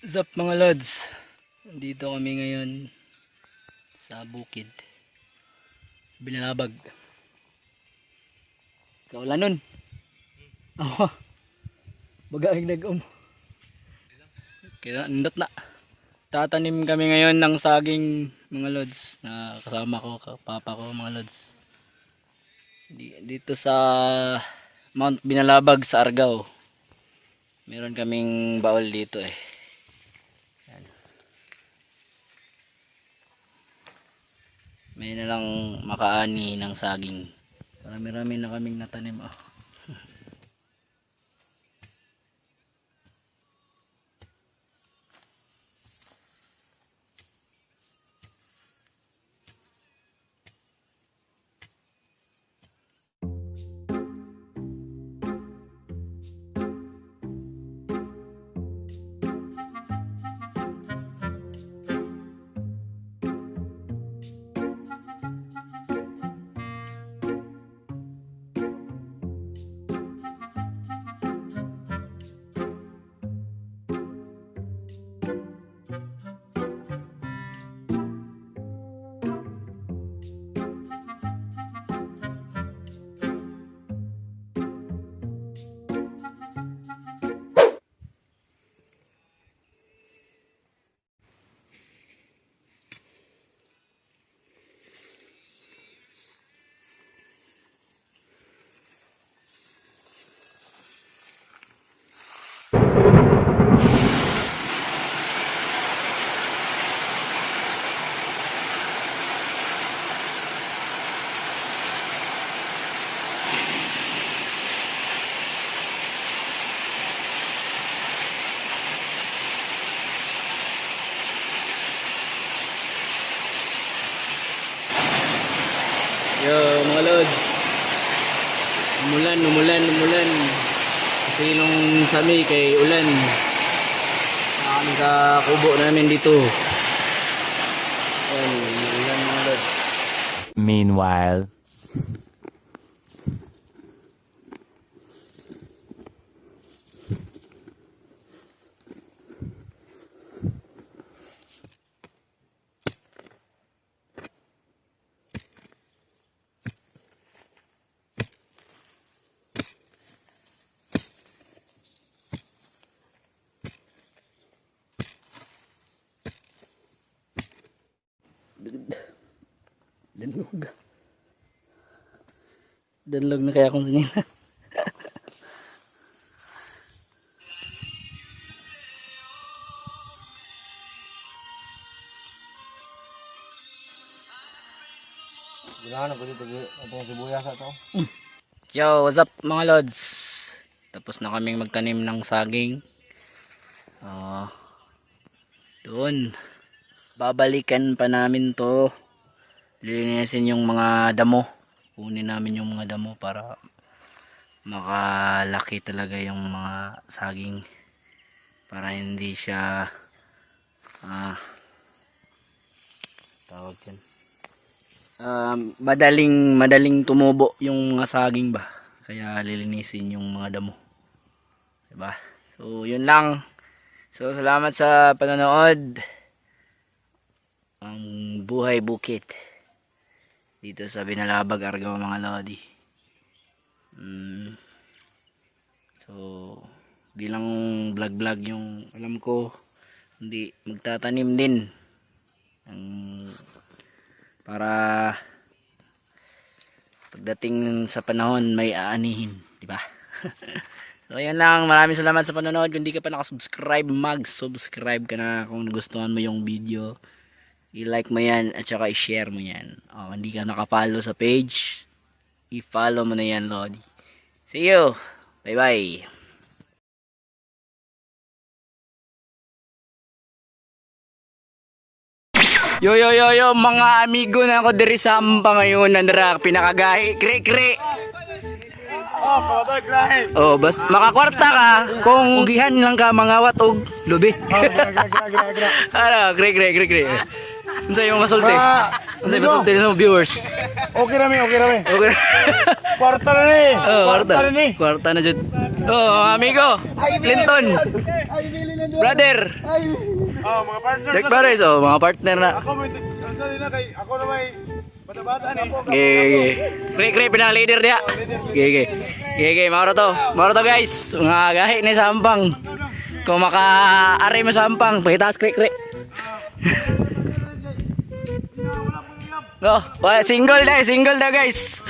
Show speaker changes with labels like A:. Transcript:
A: What's up mga lods? Nandito kami ngayon sa bukid. Binalabag. Kaulan nun. Ako. Bagaing Kaya nindot na. Tatanim kami ngayon ng saging mga lods. Na kasama ko, papa ko mga lods. Dito sa Mount Binalabag sa Argao. Meron kaming baul dito eh. May na lang makaani ng saging. Marami-rami na kaming natanim. Oh. Yo mga lods, umulan kasi nung sami kay ulan kami sa kubo namin dito. Ayan, ulan mga lods.
B: Meanwhile,
A: Danlog na kaya akong kanina.
C: Ginahan ko dito itong sibuyas ito.
A: Yo, what's up mga lods? Tapos na kaming magtanim ng saging. Doon. Babalikan pa namin to. Lilinisin yung mga damo. Kunin namin yung mga damo para makalaki talaga yung mga saging. Para hindi siya tawag dyan. Madaling tumubo yung mga saging ba. Kaya lilinisin yung mga damo. Diba? So yun lang. So salamat sa panonood. Ang buhay bukid dito sa Binalabag, Argao mga lodi. So di lang vlog yung alam ko, hindi magtatanim din para pagdating sa panahon may aanihin, di ba? So ayan lang, maraming salamat sa panonood. Kung di ka pa nakasubscribe, mag-subscribe ka na kung nagustuhan mo yung video. I-like mo yan at saka i-share mo yan. Hindi ka nakapollow sa page, i-follow mo na yan, Lodi. See you! Bye bye! Yo mga amigo na ako diri sa Amba ngayon, nandra pinakagahi kre. Bas makakwarta ka kung gihan lang ka mga watog lubi. Ano, kre. Unsa yung masulti? Ano sa'yo pasulti ng viewers?
C: Okay rami, okay rami.
A: Okay.
C: Kwarta na ni.
A: Oh, kwarta.
C: na ni.
A: Kwarta na dyan. Oh, mga amigo. Clinton. Brother.
C: Oh, mga partner.
A: Jack Pares, oh, mga partner na.
C: Ako may sali na kay ako na may bata-bata ni.
A: Gege. Kre pinaka-leader dia. Gege. Gege, mauro to. Mauro to guys. Mga gahi ni Sampang. Kung maka-ari mo Sampang, pakitaas kre. No, wala, single na guys.